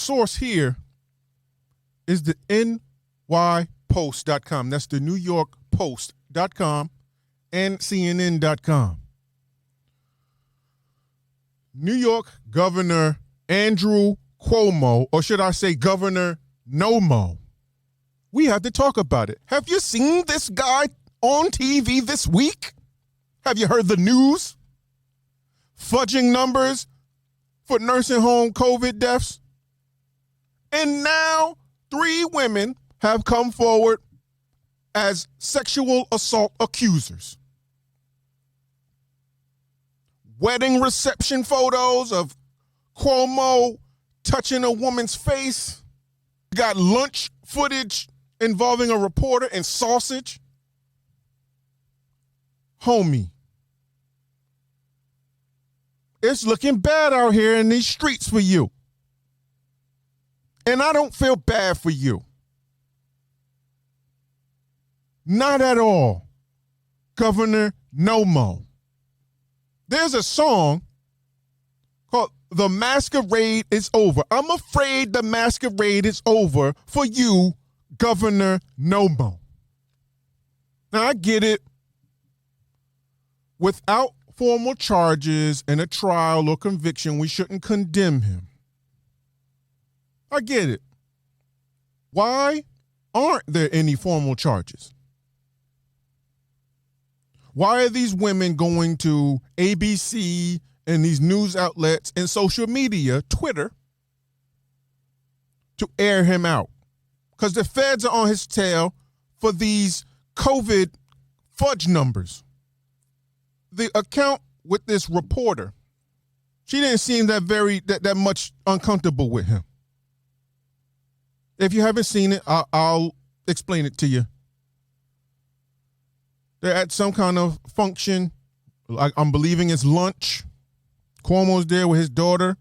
source here is the nypost.com. That's the New York Post.com and CNN.com. New York Governor Andrew Cuomo, or should I say Governor No-Mo. We have to talk about it. Have you seen this guy on TV this week? Have you heard the news? Fudging numbers for nursing home COVID deaths. And now 3 women have come forward as sexual assault accusers. Wedding reception photos of Cuomo touching a woman's face. Got lunch footage involving a reporter and sausage. Homie, it's looking bad out here in these streets for you. And I don't feel bad for you. Not at all, Governor No-Mo. There's a song called The Masquerade is Over. I'm afraid the masquerade is over for you, Governor No-Mo. Now, I get it. Without formal charges and a trial or conviction, we shouldn't condemn him. I get it. Why aren't there any formal charges? Why are these women going to ABC and these news outlets and social media, Twitter, to air him out? Because the feds are on his tail for these COVID fudge numbers. The account with this reporter, she didn't seem that much uncomfortable with him. If you haven't seen it, I'll explain it to you. They're at some kind of function. I'm believing it's lunch. Cuomo's there with his daughter.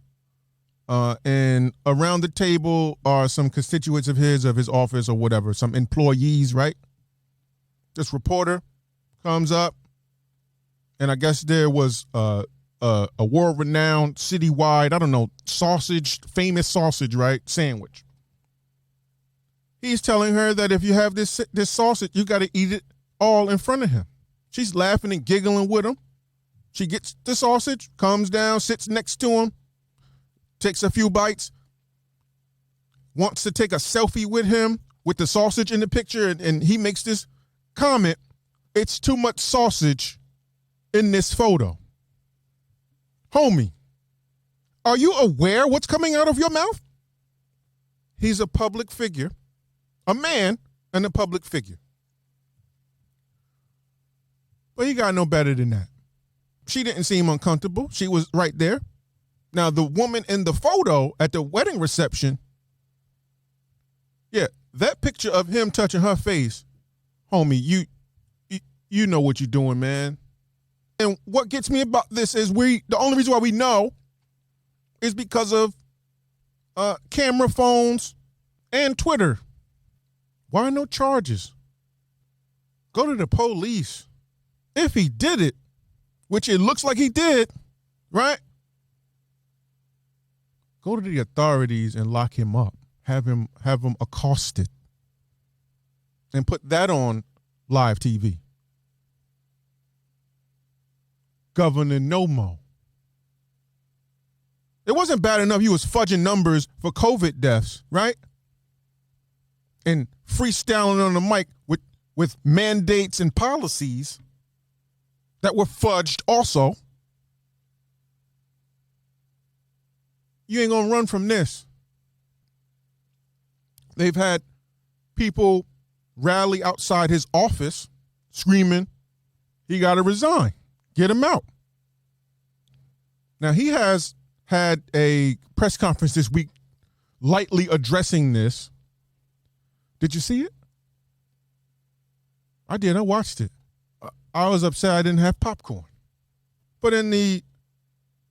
And around the table are some constituents of his office or whatever, some employees, right? This reporter comes up, and I guess there was a world-renowned, citywide, I don't know, famous sausage, right, sandwich. He's telling her that if you have this sausage, you got to eat it all in front of him. She's laughing and giggling with him. She gets the sausage, comes down, sits next to him, takes a few bites, wants to take a selfie with him with the sausage in the picture, and he makes this comment, "It's too much sausage in this photo." Homie, are you aware what's coming out of your mouth? He's a public figure, a man and a public figure. But he got no better than that. She didn't seem uncomfortable. She was right there. Now, the woman in the photo at the wedding reception, yeah, that picture of him touching her face, homie, you know what you're doing, man. And what gets me about this is the only reason why we know is because of camera phones and Twitter. Why no charges? Go to the police. If he did it, which it looks like he did, right? Go to the authorities and lock him up. Have him accosted. And put that on live TV. Governor No-Mo. It wasn't bad enough he was fudging numbers for COVID deaths, right? And freestyling on the mic with mandates and policies that were fudged also. You ain't gonna run from this. They've had people rally outside his office screaming, he gotta resign, get him out. Now, he has had a press conference this week lightly addressing this. Did you see it? I did, I watched it. I was upset I didn't have popcorn. But in the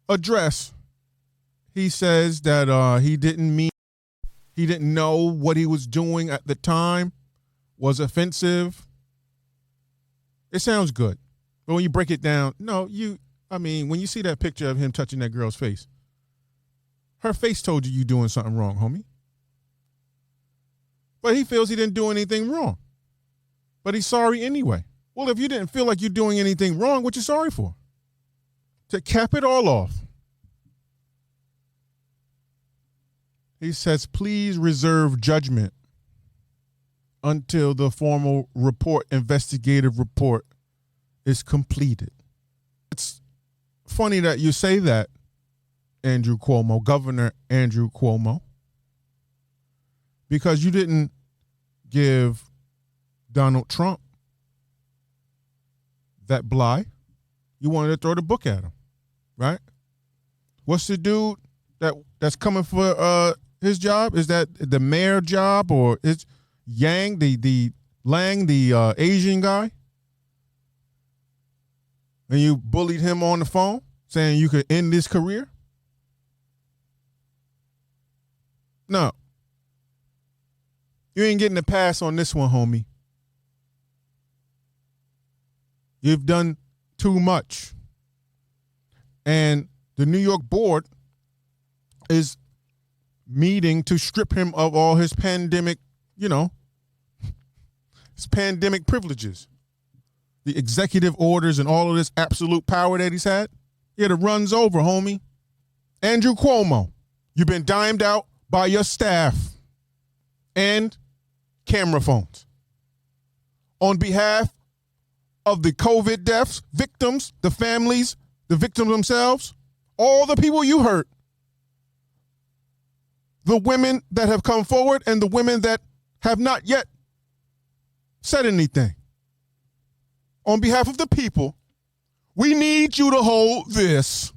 address, he says that he didn't know what he was doing at the time was offensive. It sounds good. But when you break it down, when you see that picture of him touching that girl's face, Her face told you doing something wrong, homie. But he feels he didn't do anything wrong. But he's sorry anyway. Well, if you didn't feel like you're doing anything wrong, what you sorry for? To cap it all off, he says, please reserve judgment until the formal report, investigative report, is completed. It's funny that you say that, Andrew Cuomo, Governor Andrew Cuomo, because you didn't give Donald Trump that bly. You wanted to throw the book at him, right? What's the dude that's coming for his job? Is that the mayor job, or is Yang, the Lang, the Asian guy? And you bullied him on the phone saying you could end his career? No. You ain't getting a pass on this one, homie. You've done too much. And the New York board is meeting to strip him of all his pandemic, his pandemic privileges. The executive orders and all of this absolute power that he's had. Yeah, it runs over, homie. Andrew Cuomo, you've been dimed out by your staff and camera phones. On behalf of the COVID deaths, victims, the families, the victims themselves, all the people you hurt, the women that have come forward and the women that have not yet said anything. On behalf of the people, we need you to hold this.